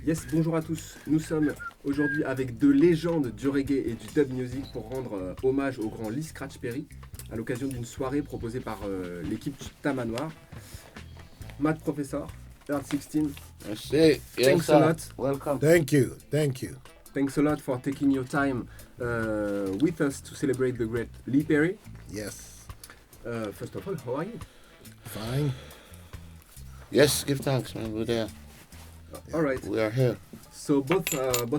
Yes, bonjour à tous. Nous sommes aujourd'hui avec deux légendes du reggae et du dub music pour rendre hommage au grand Lee Scratch Perry à l'occasion d'une soirée proposée par l'équipe Tamanoir. Matt Professor, Earl 16. That's it. Yes, Thanks sir. a lot. Welcome. Thank you. Thank you. Thanks a lot for taking your time with us to celebrate the great Lee Perry. Yes. First of all, how are you? Fine. Yes, give thanks, man. We're there. All right. We are here. So both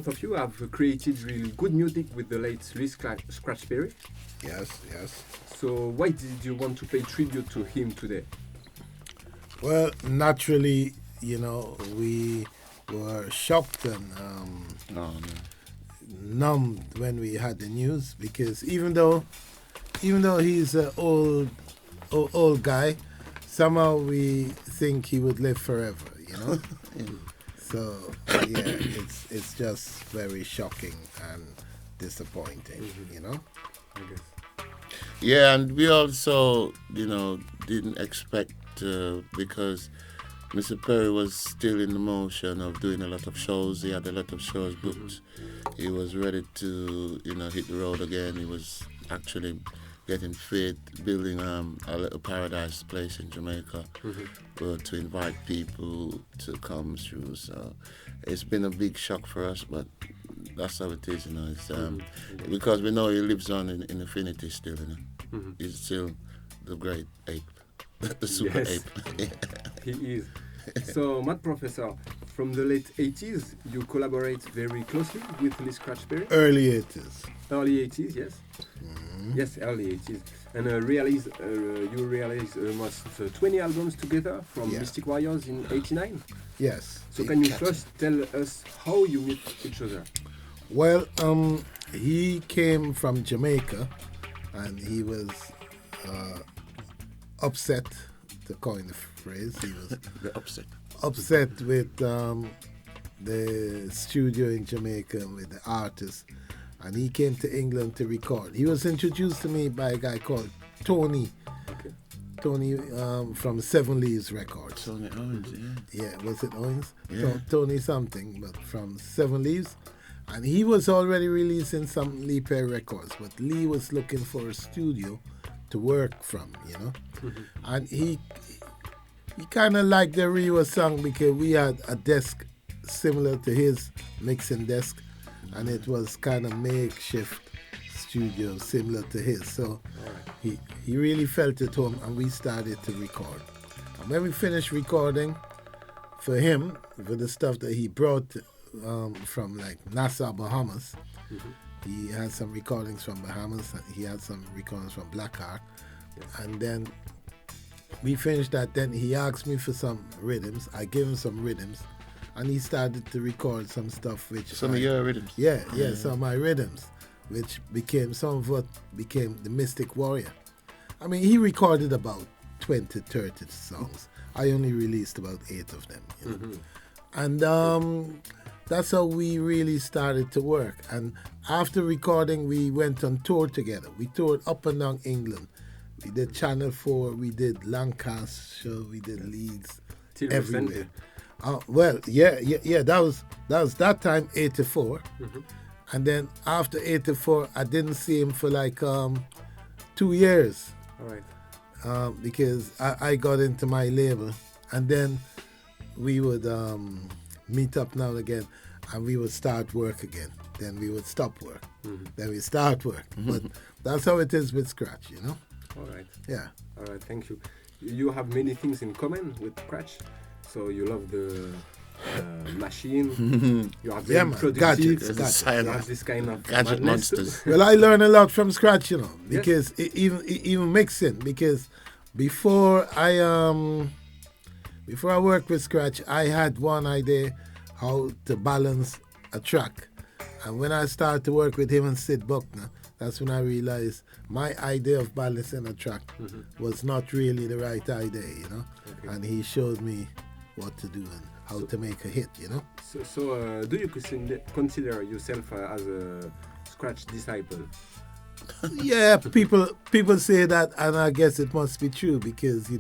of you have created really good music with the late Lee Scratch Perry. Yes, yes. So why did you want to pay tribute to him today? Well, naturally, we were shocked and numbed when we had the news, because even though he's an old guy, somehow we think he would live forever, So yeah, it's just very shocking and disappointing, I guess. Yeah, and we also, didn't expect because Mr. Perry was still in the motion of doing a lot of shows. He had a lot of shows booked. He was ready to, hit the road again. He was actually getting fit, building a little paradise place in Jamaica to invite people to come through. So it's been a big shock for us, but that's how it is, It's because we know he lives on in infinity still, He's still the great ape, the super ape. He is. So, Matt Professor, from the late 80s, you collaborate very closely with Lee Scratch Perry. Early 80s. Early 80s, yes. Yes, early 80s. And you realized almost 20 albums together from Mystic Warriors in 89. Yes. So can you first tell us how you meet each other? Well, he came from Jamaica, and he was upset, to coin the phrase. He was upset with the studio in Jamaica and with the artists, and he came to England to record. He was introduced to me by a guy called Tony. Okay. Tony from Seven Leaves Records. Tony Owens, Yeah, was it Owens? Yeah. Tony something, but from Seven Leaves. And he was already releasing some Lee Perry records, but Lee was looking for a studio to work from, And he kind of liked the Rewa song because we had a desk similar to his mixing desk, and it was kind of makeshift studio similar to his. So he really felt at home, and we started to record. And when we finished recording for him, for the stuff that he brought from like Nassau, Bahamas, he had some recordings from Bahamas, he had some recordings from Blackheart, and then we finished that. Then he asked me for some rhythms. I gave him some rhythms, and he started to record some stuff which Some of your rhythms. Yeah, some of my rhythms, which became some of what became the Mystic Warrior. I mean, he recorded about 20, 30 songs. I only released about 8 of them. And that's how we really started to work. And after recording, we went on tour together. We toured up and down England. We did Channel 4, we did Lancashire, we did Leeds, Till everywhere. That was that time, 84. And then after 84, I didn't see him for like 2 years. All right. Because I got into my label, and then we would meet up now and again, and we would start work again. Then we would stop work. Then we start work. But that's how it is with Scratch, All right. Yeah. All right, thank you. You have many things in common with Scratch. So you love the machine. You are very productive. Gadgets. You have this kind of Gadget madness too. monsters. Well, I learned a lot from Scratch, because even mixing. Because before I worked with Scratch, I had one idea how to balance a track, and when I started to work with him and Sid Buckner, that's when I realized my idea of balancing a track was not really the right idea, Okay. And he showed me what to do and how to make a hit, So do you consider yourself as a Scratch disciple? Yeah, people say that, and I guess it must be true because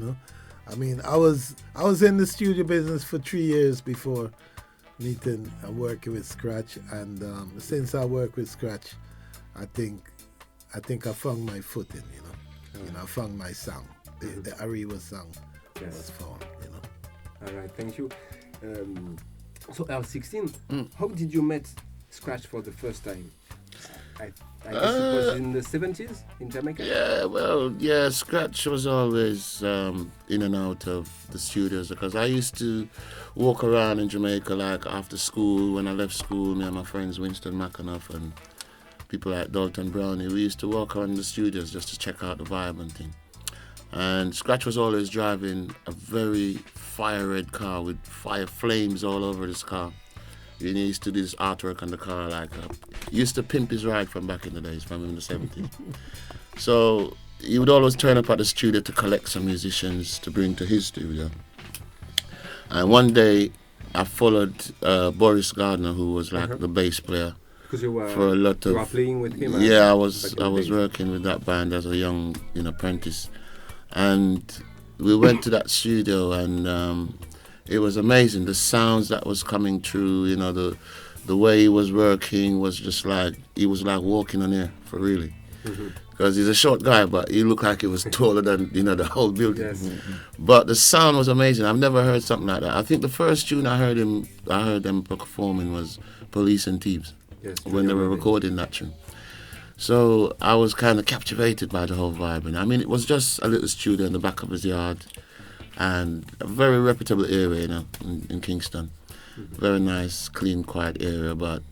I mean, I was in the studio business for 3 years before meeting and working with Scratch, and since I work with Scratch, I think I found my footing, you know. You know, I found my sound. The Ariwa sound was found, you know. All right, thank you. So Earl 16, how did you meet Scratch for the first time? I guess it was in the 70s in Jamaica? Yeah, well, yeah, Scratch was always in and out of the studios because I used to walk around in Jamaica like after school. When I left school, me and my friends Winston McAnuff and people like Dalton Brownie, we used to walk around the studios just to check out the vibe and thing. And Scratch was always driving a very fire red car with fire flames all over his car. He used to do this artwork on the car, like he used to pimp his ride from back in the days, from in the 70s. So he would always turn up at the studio to collect some musicians to bring to his studio. And one day I followed Boris Gardner, who was like the bass player. Because you were, for a lot of, you were playing with him? Yeah, I was working with that band as a young apprentice. And we went to that studio and it was amazing. The sounds that was coming through, you know, the way he was working was just like, he was like walking on air, for really. Because he's a short guy, but he looked like he was taller than, you know, the whole building. Yes. But the sound was amazing. I've never heard something like that. I think the first tune I heard them performing was Police and Thieves, when they were recording that tune. So I was kind of captivated by the whole vibe. And I mean, it was just a little studio in the back of his yard and a very reputable area, you know, in Kingston. Very nice, clean, quiet area, but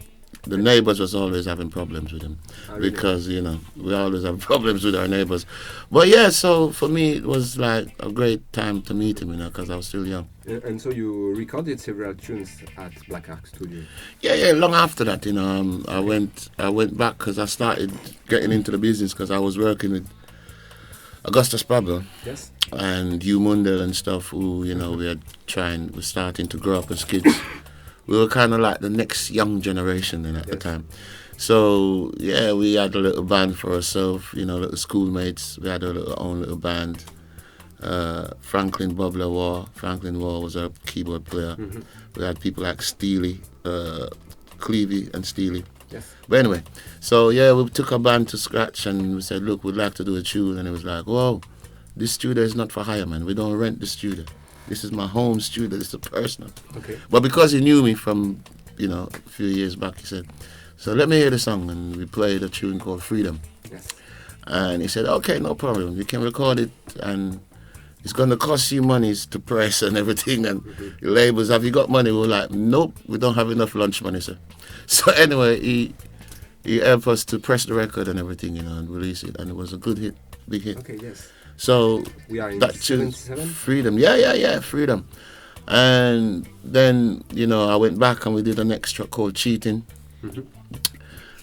the neighbors was always having problems with him because, you know, we always have problems with our neighbors. But yeah, so for me, it was like a great time to meet him, you know, because I was still young. And so you recorded several tunes at Black Ark Studio? Yeah, long after that, you know, I went back because I started getting into the business because I was working with Augustus Pablo and Hugh Mundell and stuff who, you know, we're starting to grow up as kids. We were kind of like the next young generation then at the time. So, yeah, we had a little band for ourselves, you know, little schoolmates. We had our own little band. Franklin War was our keyboard player. We had people like Steely, Clevey and Steely. But anyway, so yeah, we took a band to Scratch and we said, look, we'd like to do a tune. And it was like, whoa, this studio is not for hire, man. We don't rent the studio. This is my home studio. This is personal. But because he knew me from, you know, a few years back, he said, so let me hear the song. And we played a tune called Freedom. And he said, okay, no problem. You can record it and it's going to cost you money to press and everything. And your labels, have you got money? We were like, nope, we don't have enough lunch money, sir. So anyway, he helped us to press the record and everything, you know, and release it. And it was a good hit, big hit. So we are in that tune, Freedom. Yeah, Freedom. And then, you know, I went back and we did an extra called Cheating.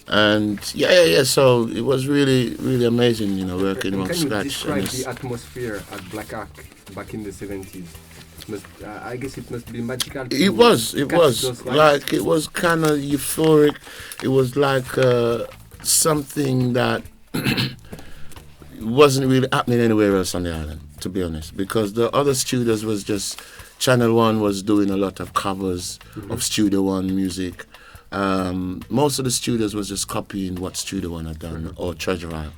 And so it was really, really amazing, you know, working on Scratch. Can you describe the atmosphere at Black Ark back in the 70s? I guess it must be magical. It was like, it was kind of euphoric. It was like something that wasn't really happening anywhere else on the island, to be honest, because the other studios was just, Channel 1 was doing a lot of covers of Studio One music. Most of the studios was just copying what Studio One had done or Treasure Isle.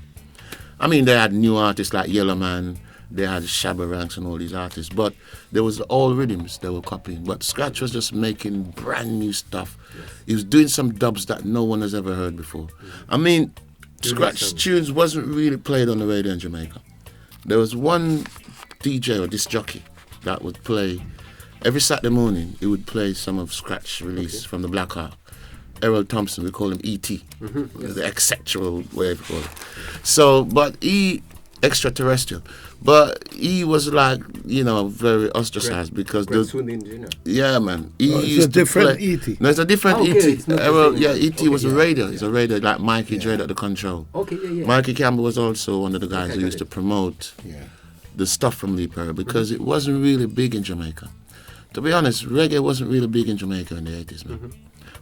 I mean, they had new artists like Yellow Man, they had Shabba Ranks and all these artists, but there was all rhythms they were copying. But Scratch was just making brand new stuff. He was doing some dubs that no one has ever heard before. I mean, Scratch tunes wasn't really played on the radio in Jamaica. There was one DJ or disc jockey that would play every Saturday morning. He would play some of Scratch release from the Black Ark. Earl Thompson, we call him E.T. The exceptional way to call it. So, but he extraterrestrial, but he was like, you know, very ostracized because yeah, man. It's a different E.T. No, it's a different E.T. E.T. was a radio. He's a radio like Mikey Dread at the control. Mikey Campbell was also one of the guys who used to promote the stuff from Lee Perry because it wasn't really big in Jamaica. To be honest, reggae wasn't really big in Jamaica in the 80s, man.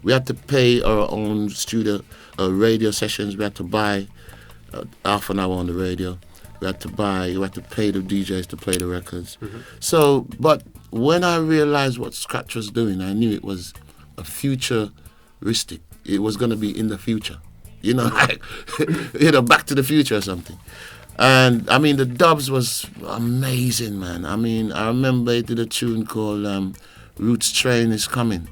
We had to pay our own studio radio sessions. We had to buy half an hour on the radio. We had to pay the DJs to play the records. So, but when I realized what Scratch was doing, I knew it was a futuristic. It was going to be in the future, you know, like Back to the Future or something. And I mean, the dubs was amazing, man. I mean, I remember he did a tune called Roots Train is Coming.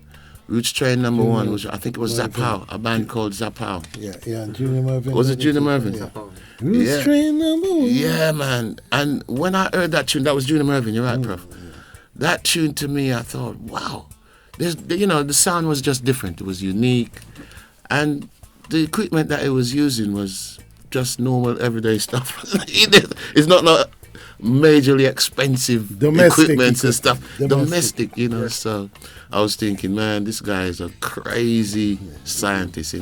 Roots Train number one, which I think it was Zapow, a band called Zapow. Yeah, Junior Mervyn. Was it Junior Mervyn? Yeah. Roots Train number one. Yeah, man. And when I heard that tune, that was Junior Mervyn, you're right, Prof. That tune to me, I thought, wow. The sound was just different. It was unique. And the equipment that it was using was just normal, everyday stuff. It's not majorly expensive equipment and stuff. Domestic, So I was thinking, man, this guy is a crazy scientist,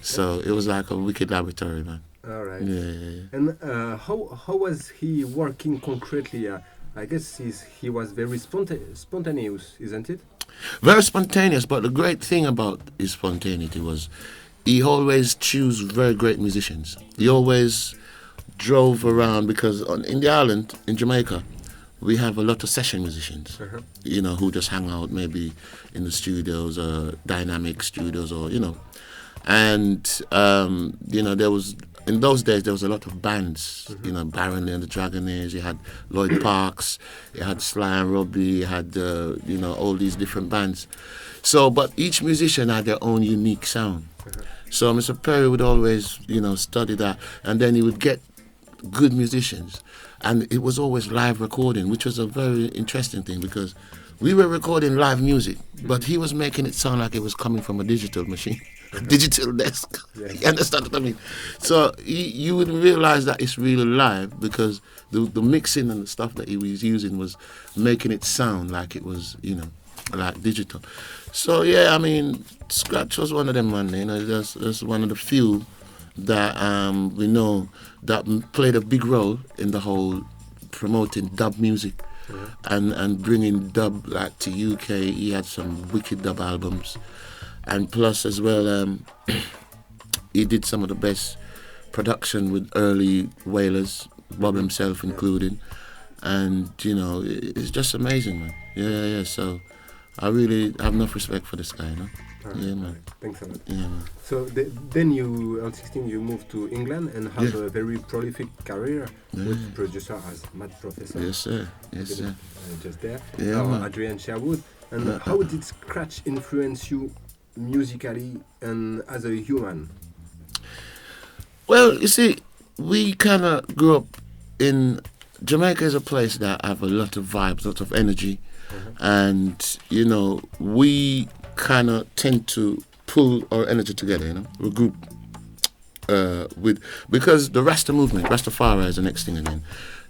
So it was like a wicked laboratory, man. All right. Yeah. And how was he working concretely? I guess he was very spontaneous, isn't it? Very spontaneous, but the great thing about his spontaneity was he always chose very great musicians. He always drove around because in the island, in Jamaica, we have a lot of session musicians, who just hang out maybe in the studios or dynamic studios or, And, there was, in those days, there was a lot of bands, Barronley and the Dragonaires, you had Lloyd Parks, you had Sly and Robbie, you had, all these different bands. So, but each musician had their own unique sound. So Mr. Perry would always, study that, and then he would get good musicians. And it was always live recording, which was a very interesting thing because we were recording live music, but he was making it sound like it was coming from a digital machine. Digital desk. Yeah. You understand what I mean? So you would realize that it's really live because the mixing and the stuff that he was using was making it sound like it was, like digital. So yeah, I mean, Scratch was one of them, man. That's one of the few that we know that played a big role in the whole promoting dub music and bringing dub like to UK. He had some wicked dub albums. And plus as well, he did some of the best production with early Wailers, Bob himself included. And, it's just amazing, man. Yeah. So I really have enough respect for this guy, Yeah, man. Thanks a lot. Yeah, man. So then you, at 16, you moved to England and have a very prolific career with producer as Mad Professor. Yes, sir. Just there. Yeah, Adrian Sherwood. And how did Scratch influence you musically and as a human? Well, you see, we kind of grew up in Jamaica. Is a place that have a lot of vibes, a lot of energy, and we kind of tend to pull our energy together. We group because the Rasta movement, Rastafari is the next thing again.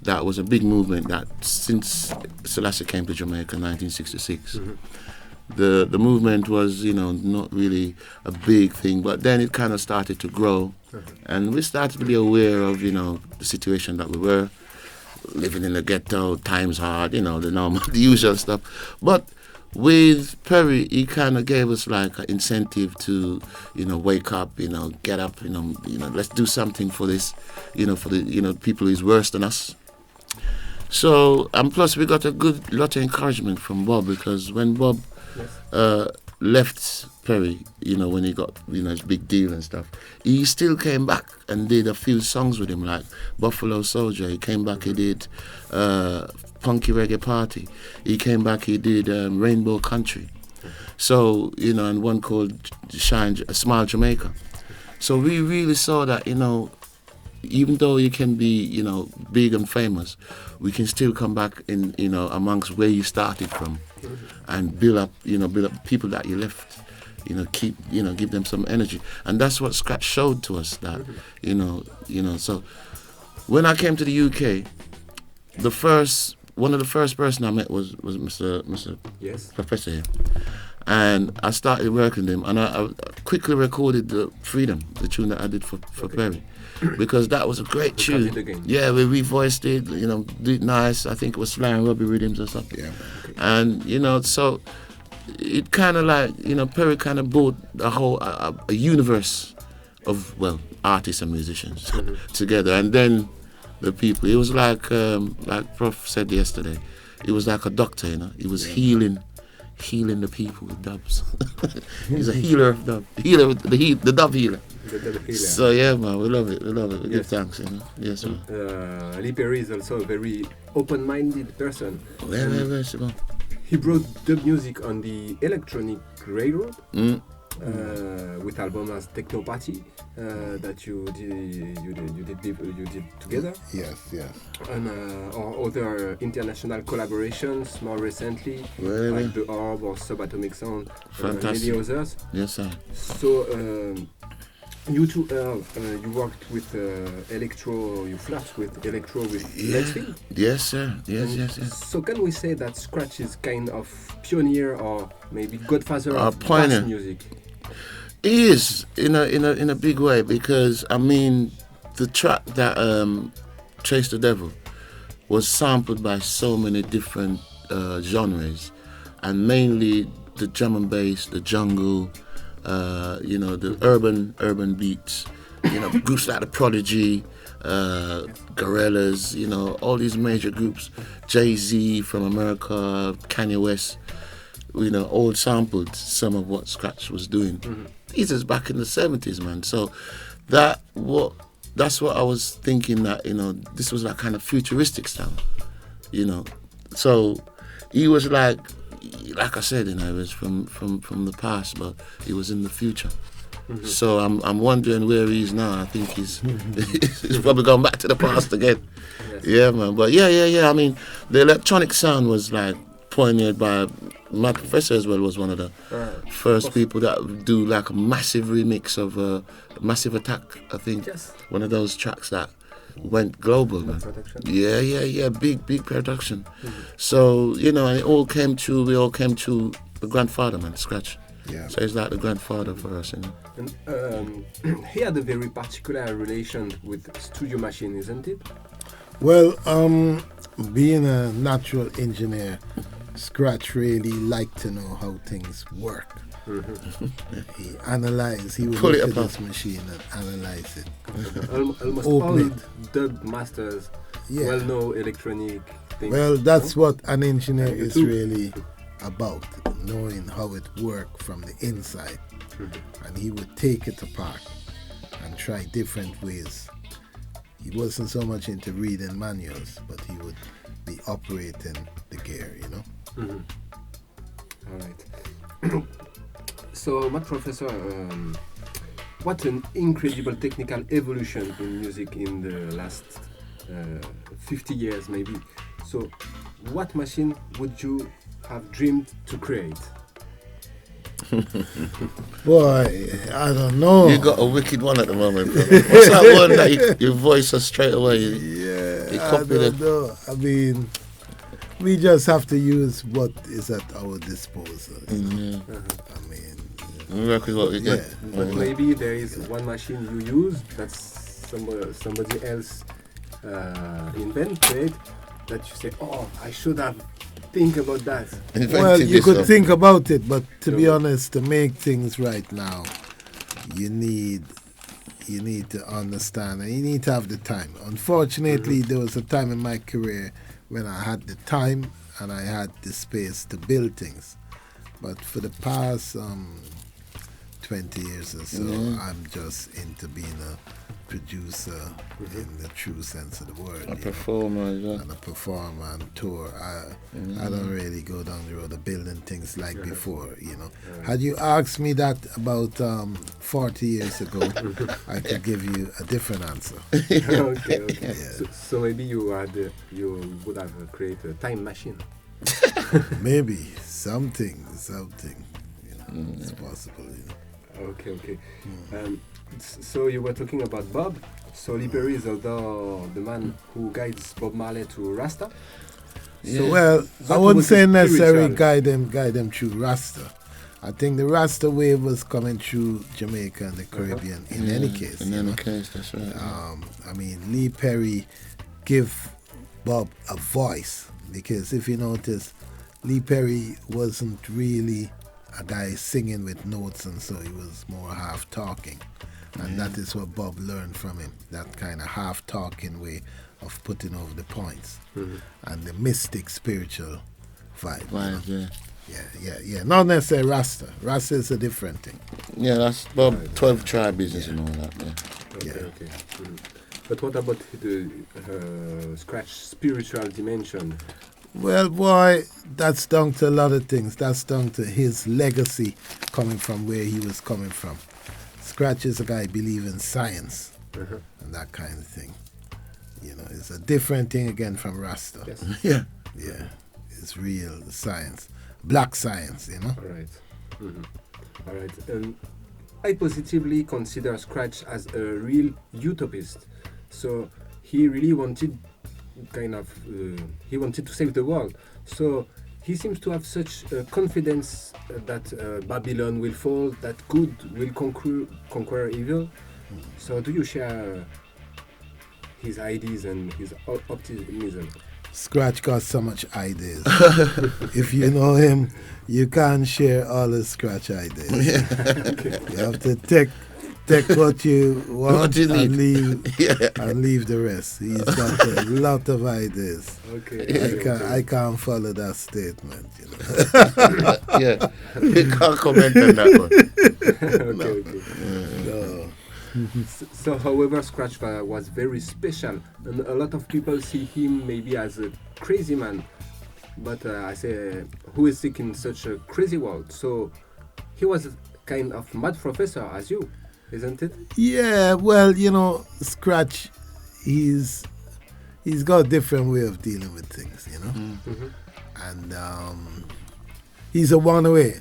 That was a big movement that since Selassie came to Jamaica in 1966. The movement was, not really a big thing, but then it kind of started to grow, and we started to be aware of, the situation that we were living in the ghetto, times hard, the normal, the usual stuff. But with Perry, he kind of gave us like an incentive to, wake up, get up, let's do something for this, for the, people who's worse than us. So, and plus we got a good lot of encouragement from Bob because when Bob left Perry, when he got, his big deal and stuff, he still came back and did a few songs with him, like Buffalo Soldier. He came back, he did Punky Reggae Party. He came back, he did Rainbow Country. So, and one called Smile Jamaica. So we really saw that, even though you can be, big and famous, we can still come back in, amongst where you started from and build up people that you left, give them some energy. And that's what Scratch showed to us that, so when I came to the UK, one of the first person I met was Mr. Professor here. And I started working with him, and I quickly recorded the Freedom, the tune that I did for Perry, because that was a great tune. Yeah, we revoiced it, did it nice. I think it was Sly and Robbie rhythms or something. Yeah. And so it kind of like Perry kind of brought a whole a universe of artists and musicians together, and then the people. It was like Prof said yesterday. It was like a doctor, He was healing healing the people with dubs. He's a healer of dub. The dub healer. The healer. So yeah, man, we love it. We give thanks, you know. Yes, man. Lee Perry is also a very open-minded person. Very simple. He brought dub music on the electronic railroad with albums as Techno Party that you did together. Yes. And or other international collaborations more recently, like the Earl or Subatomic Sound, and many others. Yes, sir. So you too, Earl, you worked with electro. You flirt with electro with Letfield. Yes, sir. Yes. So can we say that Scratch is kind of pioneer or maybe godfather of pioneer. bass music? He is in a big way, because I mean the track that Chase the Devil was sampled by so many different genres, and mainly the drum and bass, the jungle, the urban beats, groups like the Prodigy, Gorillaz, all these major groups, Jay-Z from America, Kanye West, all sampled some of what Scratch was doing. Mm-hmm. This is back in the 70s, man. So that's what I was thinking, that this was like kind of futuristic sound, So he was like I said, it was from the past, but he was in the future. Mm-hmm. So I'm wondering where he is now. I think he's probably gone back to the past again. Yes. Yeah, man. But yeah. I mean, the electronic sound was like pioneered by my professor as well. Was one of the first people that would do like a massive remix of Massive Attack. I think one of those tracks that went global, man. Yeah. Big production. Mm-hmm. So and it all came to. We all came to the grandfather, man, Scratch. Yeah. So he's like the grandfather for us, And he had a very particular relation with studio machine, isn't it? Well, being a natural engineer, Scratch really liked to know how things work. Mm-hmm. He would look at this machine and analyze it. Almost all dub masters well know electronic things. Well, that's what an engineer is really about, knowing how it works from the inside. Mm-hmm. And he would take it apart and try different ways. He wasn't so much into reading manuals, but he would be operating the gear, Mm-hmm. All right. So, my professor, what an incredible technical evolution in music in the last 50 years, maybe. So, what machine would you have dreamed to create? Boy, I don't know. You got a wicked one at the moment, bro. What's that one that you voice us straight away? I don't know. I mean, we just have to use what is at our disposal. Mm-hmm. I mean, we work with what we get. But maybe there is one machine you use that somebody else invented, that you say, I should have think about that. Well, you could think about it, but to be honest, to make things right now, you need to understand, and you need to have the time. Unfortunately, there was a time in my career when I had the time and I had the space to build things. But for the past 20 years or so, I'm just into being a producer in the true sense of the word. A performer, and a performer and tour. I don't really go down the road of building things like before, Had you asked me that about 40 years ago, I could give you a different answer. Okay. Yeah. So maybe you would have created a time machine. Maybe something, it's possible. Okay. So you were talking about Bob. So Lee Perry is the man who guides Bob Marley to Rasta. So, well, I wouldn't say necessarily guide them through Rasta. I think the Rasta wave was coming through Jamaica and the Caribbean in any case. In any case, that's right. I mean, Lee Perry give Bob a voice, because if you notice, Lee Perry wasn't really a guy singing with notes, and so he was more half talking. And that is what Bob learned from him, that kind of half-talking way of putting over the points. Mm-hmm. And the mystic spiritual vibe. Yeah. Not necessarily Rasta. Rasta is a different thing. Yeah, that's about 12 tribe business and all that. Yeah. Okay. But what about the Scratch spiritual dimension? Well, boy, that's down to a lot of things. That's down to his legacy coming from where he was coming from. Scratch is a guy believe in science and that kind of thing. You know, it's a different thing again from Rasta. Yes. Yeah. It's real science. Black science, you know. All right. I positively consider Scratch as a real utopist. So he really wanted he wanted to save the world. So he seems to have such confidence that Babylon will fall, that good will conquer evil. So do you share his ideas and his optimism? Scratch got so much ideas. If you know him, you can't share all his Scratch ideas. You have to take what you want and leave the rest. He's got a lot of ideas. I can't follow that statement. You know? You can't comment on that one. No. So, however, Scratch was very special, and a lot of people see him maybe as a crazy man. But I say, who is sick in such a crazy world? So, he was a kind of mad professor as you, isn't it? Yeah, well, you know, Scratch, he's got a different way of dealing with things, you know. And he's a one-way.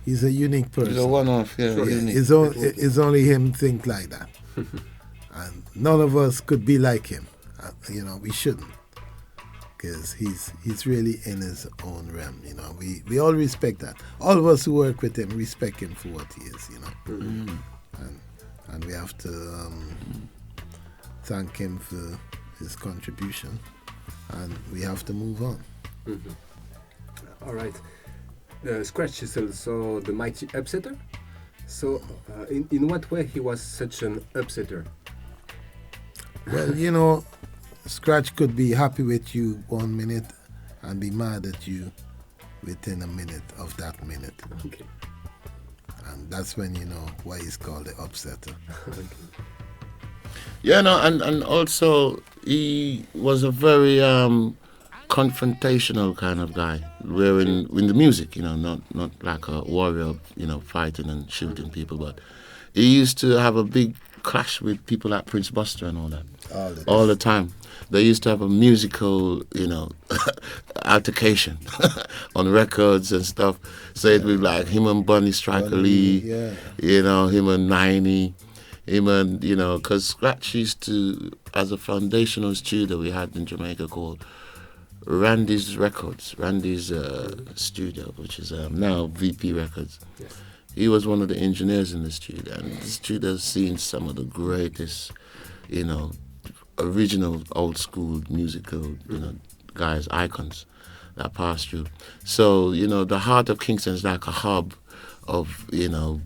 He's a unique person. He's a one-off, unique. It's only him think like that. And none of us could be like him. You know, we shouldn't. Because he's really in his own realm, you know. We all respect that. All of us who work with him respect him for what he is, you know. And we have to thank him for his contribution. And we have to move on. All right. Scratch is also the mighty upsetter. So, in what way he was such an upsetter? Well, you know, Scratch could be happy with you 1 minute and be mad at you within a minute of that minute. Okay. And that's when you know why he's called the upsetter. Yeah, no, and also he was a very confrontational kind of guy, where in the music, you know, not like a warrior, you know, fighting and shooting people, but he used to have a big clash with people like Prince Buster and all that. All the time. They used to have a musical, you know, altercation on records and stuff. So it'd be like him and Bunny Striker Lee, you know, him and 90, him and, you know, because Scratch used to, as a foundational studio we had in Jamaica called Randy's studio, which is now VP Records. Yes. He was one of the engineers in the studio, and the studio's seen some of the greatest, you know, original old school musical, you know, guys, icons that passed through. So, you know, the heart of Kingston is like a hub of, you know,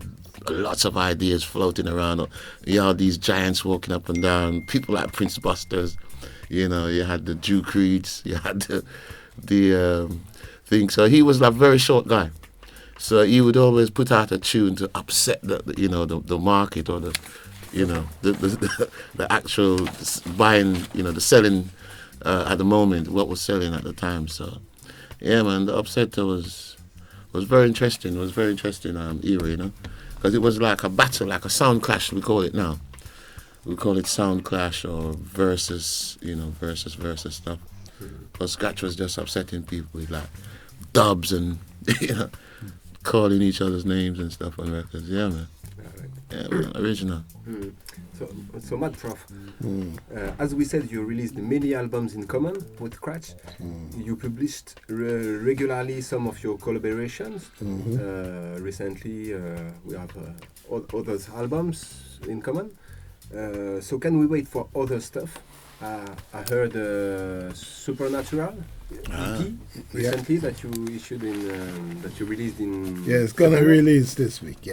lots of ideas floating around. You had these giants walking up and down, people like Prince Busters, you know, you had the Jew Creeds, you had the thing. So he was a very short guy. So he would always put out a tune to upset the market, or the actual buying, you know, the selling at the moment, what was selling at the time. So yeah, man, the upsetter was very interesting. It was very interesting era, you know, because it was like a battle, like a sound clash. We call it now. We call it sound clash or versus, you know, versus stuff. Because Scratch was just upsetting people with like dubs and, you know, calling each other's names and stuff on records. Yeah, man. Yeah, man, original. So Mad Prof, as we said, you released many albums in common with Scratch. You published regularly some of your collaborations. Recently, we have other albums in common. So can we wait for other stuff? I heard Supernatural EP recently that you issued that you released in. Yeah, it's gonna release this week.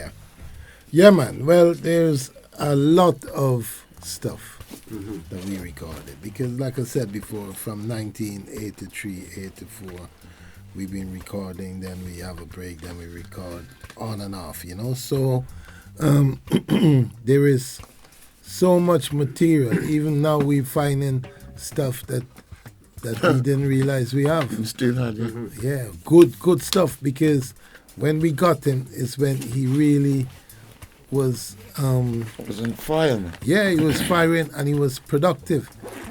Yeah, man. Well, there's a lot of stuff that we recorded because, like I said before, from 1983, 84, we've been recording, then we have a break, then we record, on and off, you know. So there is so much material. Even now we're finding stuff that we didn't realize we have. We still had it. Yeah, good stuff, because when we got him is when he really was It was on fire, man. yeah, he was firing and he was productive.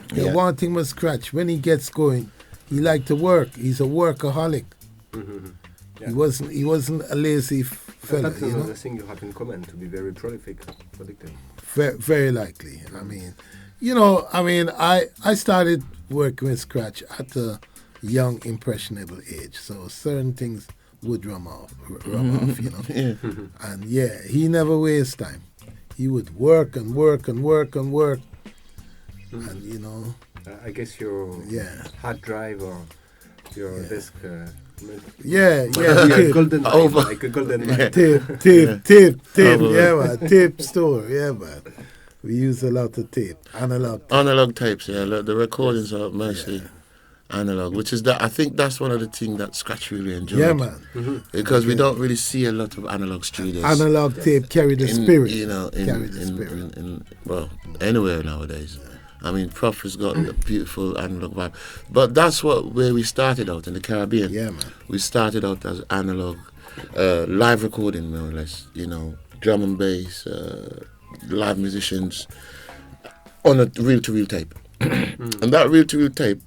The Yeah. one thing was Scratch. When he gets going, he liked to work. He's a workaholic. Yeah. He wasn't a lazy fella, That's you know. another thing you have in common, to be very prolific, productive. Very likely. I mean, I started working with Scratch at a young, impressionable age. So certain things would rub off, you know. Yeah. And yeah, he never wastes time. He would work and work and work and work. And you know, I guess your yeah. hard drive or your desk. Yeah, a golden mine, Over. like a golden mine. tape, Oh, yeah, man, tape store, yeah, man. We use a lot of tape, analog. Analog tapes, yeah. The recordings are mostly analog, which is that. I think that's one of the things that Scratch really enjoyed. Yeah, man. Because we don't really see a lot of analog studios. Analog tape carry the in, spirit. You know, Carry the spirit. well, anywhere nowadays. I mean, Prof has got a beautiful analog vibe. But that's where we started out in the Caribbean. Yeah, man. We started out as analog, live recording, more or less. You know, drum and bass, live musicians on a reel-to-reel tape. And that reel-to-reel tape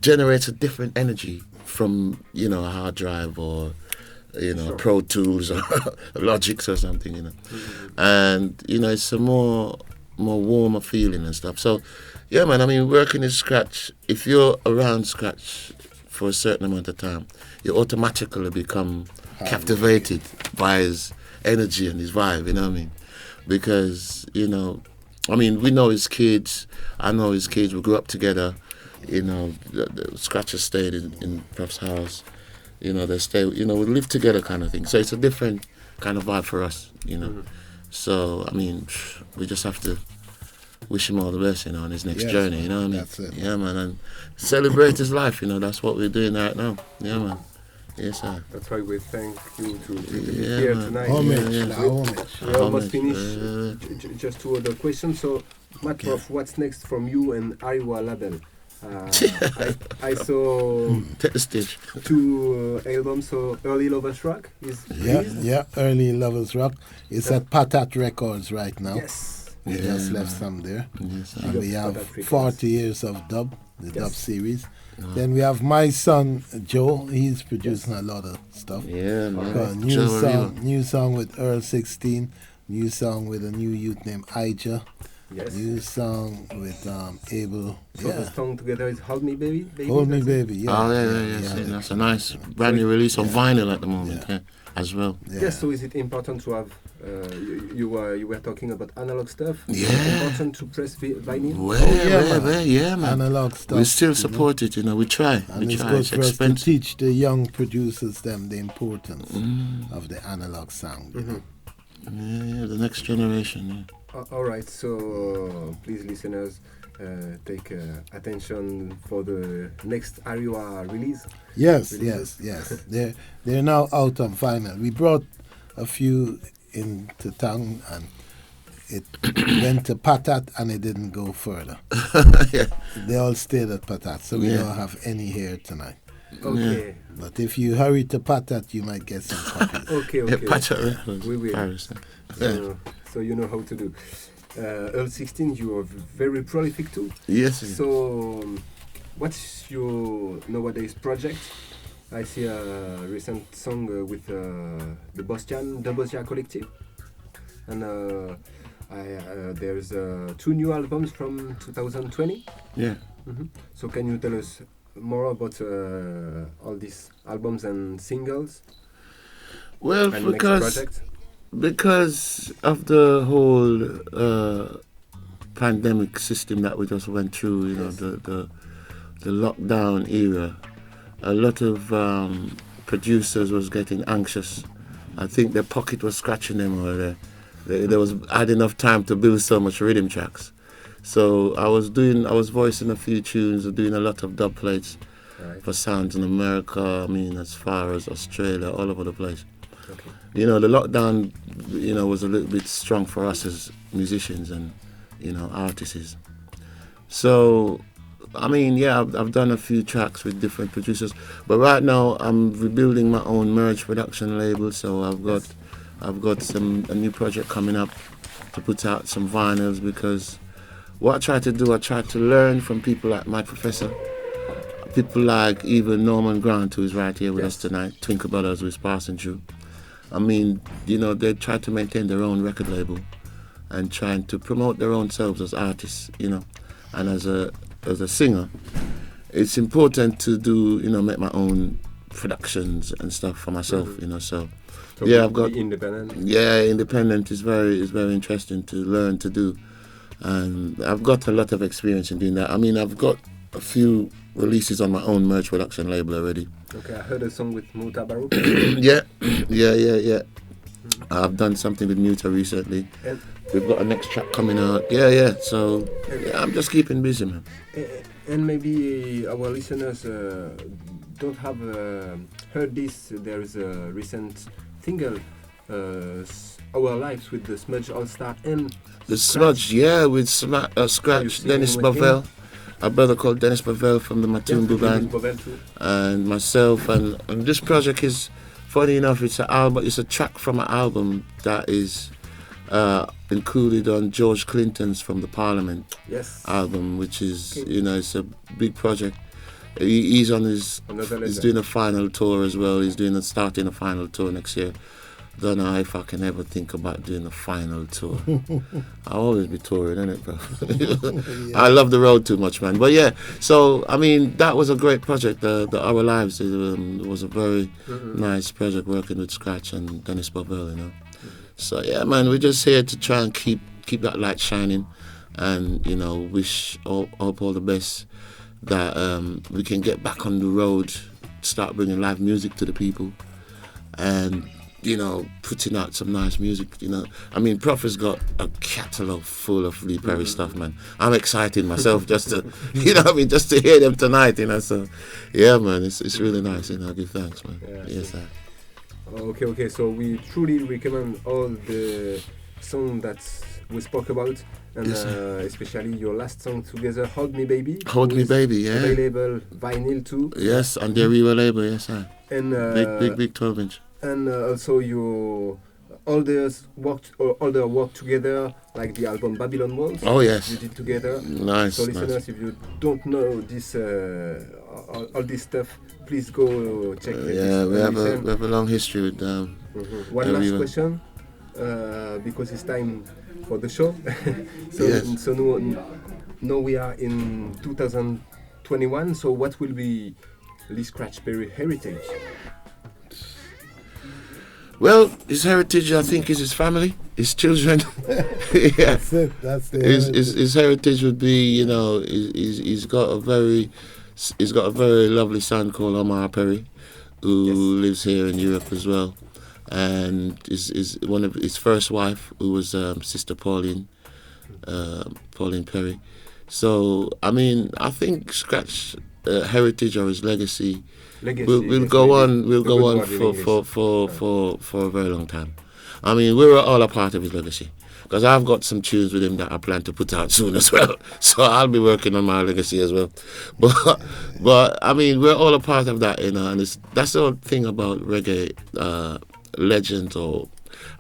generates a different energy from, you know, a hard drive or, you know, Pro Tools or Logics or something, you know. And, you know, it's a more warmer feeling and stuff. So, yeah, man, I mean, working in Scratch, if you're around Scratch for a certain amount of time, you automatically become captivated by his energy and his vibe, you know what I mean? Because, you know, I mean, we know his kids, I know his kids, we grew up together, you know, the Scratch has stayed in Prof's house, you know, they stay, you know, we live together kind of thing. So it's a different kind of vibe for us, you know. So, I mean, we just have to wish him all the best, you know, on his next Yes, journey, you know what I mean? that's it. Yeah, man, and celebrate his life, you know, that's what we're doing right now. Yeah, man. Yes, sir. That's why we thank you to be Yeah, here man. tonight. Homage, Yeah. la homage. We almost Homage, finished. Just two other questions. So, Matt, Prof, what's next from you and Ariwa label? I saw Take the stage. two albums. So, Early Lovers Rock is released. Yeah, Early Lovers Rock. It's at Patat Records right now. Yes. We just left some there. Yes, sir. And we Big up have Patat Records. 40 years of dub, the Yes. dub series. Then we have my son Joe. He's producing a lot of stuff. Yeah, man. Got a new song with Earl 16, new song with a new youth named Ija, Yes. new song with Abel. So the song together is Hold Me Baby. Hold Me that's it? Baby. Yeah. Oh, yeah. That's a nice brand new release on vinyl at the moment, yeah, as well. Yes. So is it important to have? You were talking about analog stuff. Is Yeah. it important to press vinyl? Yeah, man. Analog stuff. We still you know. support it, you know. We try. And We it's try. good It's for us to expensive. teach the young producers them the importance of the analog sound. You know? Yeah, the next generation. All right. So please, listeners, take attention for the next Ariwa release. Yes. Releases. They're now out on vinyl. We brought a few into town and it went to Patat and it didn't go further. Yeah. They all stayed at Patat, so we Yeah. don't have any here tonight. Okay. But if you hurry to Patat, you might get some copies. Okay. Yeah, Pacha Records, We will. Paris. So you know how to do. Earl 16, you are very prolific too. Yes. So, what's your nowadays project? I see a recent song with the Bostia Collective, and there's two new albums from 2020. Yeah. So, can you tell us more about all these albums and singles Well, and next project? because of the whole pandemic system that we just went through, you know, the lockdown era, a lot of producers was getting anxious. I think their pocket was scratching them, or they was had enough time to build so much rhythm tracks. So I was voicing a few tunes, doing a lot of dub plates, Right. for sounds in America. I mean, as far as Australia, all over the place. Okay. You know, the lockdown, you know, was a little bit strong for us as musicians and, you know, artists. So, I mean, yeah, I've done a few tracks with different producers, but right now I'm rebuilding my own merge production label. So I've got a new project coming up to put out some vinyls, because what I try to do, I try to learn from people like my professor, people like even Norman Grant, who is right here with us tonight, Twinkle Brothers, who is passing through. I mean, you know, they try to maintain their own record label and trying to promote their own selves as artists, you know, and as a singer. It's important to do, you know, make my own productions and stuff for myself, you know. So yeah, I've got independent. Yeah, independent is very interesting to learn to do, and I've got a lot of experience in doing that. I mean, I've got a few releases on my own merch production label already. Okay, I heard a song with Muta Baruch. yeah. I've done something with Muta recently. And we've got a next track coming out. Yeah. So I'm just keeping busy, man. And maybe our listeners don't have heard this. There is a recent single, Our Lives, with the Smudge All Star and the Smudge, with Scratch, Dennis Bavell, a brother called Dennis Bavell from the Matumbu band, and myself. And this project is, funny enough, it's a track from an album that is included on George Clinton's From the Parliament album, which is, you know, it's a big project. He's on he's doing a final tour as well. He's starting a final tour next year. Don't know if I can ever think about doing a final tour. I'll always be touring, innit, bro? I love the road too much, man. But yeah, so I mean, that was a great project. The Our Lives was a very nice project, working with Scratch and Dennis Bovell, you know. So yeah, man, we're just here to try and keep that light shining, and, you know, hope all the best that we can get back on the road, start bringing live music to the people, and, you know, putting out some nice music, you know. I mean, Prof has got a catalogue full of Lee Perry stuff, man. I'm excited myself just to, you know what I mean, just to hear them tonight, you know. So, yeah, man, it's really nice, you know. I give thanks, man. Yes, sir. Okay, so we truly recommend all the songs that we spoke about, and especially your last song together, Hold Me Baby. Hold Me Baby, yeah. Available vinyl too. Yes, on the Arriva label, yes, sir. And big 12-inch. And also all the work together, like the album Babylon Walls. Oh yes, you did together. Nice. So listeners, if you don't know this, all this stuff, please go check it. Yeah, we have a long history with them. One last question, because it's time for the show. So now we are in 2021. So what will be Lee Scratch Perry heritage? Well, his heritage, I think, is his family, his children. Yeah, that's his heritage would be, you know, he's got a very lovely son called Omar Perry, who lives here in Europe as well, and is one of his first wife, who was Sister Pauline Perry. So I mean, I think Scratch heritage or his legacy. We'll go on for a very long time. I mean, we're all a part of his legacy, because I've got some tunes with him that I plan to put out soon as well. So I'll be working on my legacy as well. But I mean, we're all a part of that, you know. And that's the whole thing about reggae legends or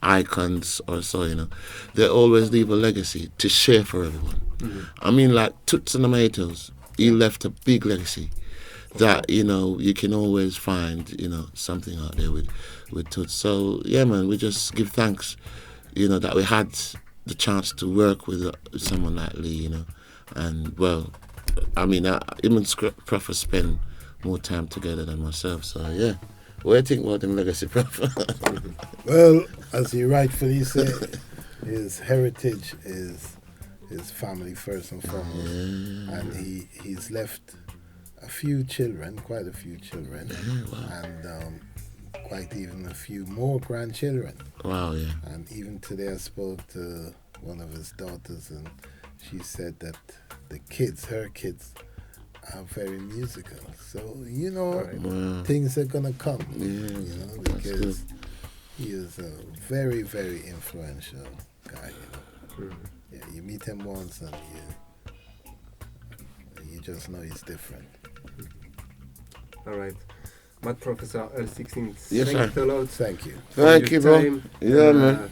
icons or so, you know. They always leave a legacy to share for everyone. I mean, like Toots and the Maytals, he left a big legacy that, you know, you can always find, you know, something out there with Toots. So yeah, man, we just give thanks, you know, that we had the chance to work with someone like Lee, you know. And well, I mean, him and Prof spend more time together than myself. So yeah, what do you think about them legacy, Prof? Well, as you rightfully say, his heritage is his family first and foremost, and he's left quite a few children, and quite even a few more grandchildren. Wow, yeah. And even today I spoke to one of his daughters, and she said that her kids are very musical. So, you know, All right. Wow. things are going to come. Yeah, You know, that's good. because he is a very, very influential guy, you know. Mhm. Yeah, you meet him once and you just know he's different. All right. Mad Professor Earl 16, Yes, thanks sir. a lot Thank you. for Thank your you, bro. time. Yeah, And, man.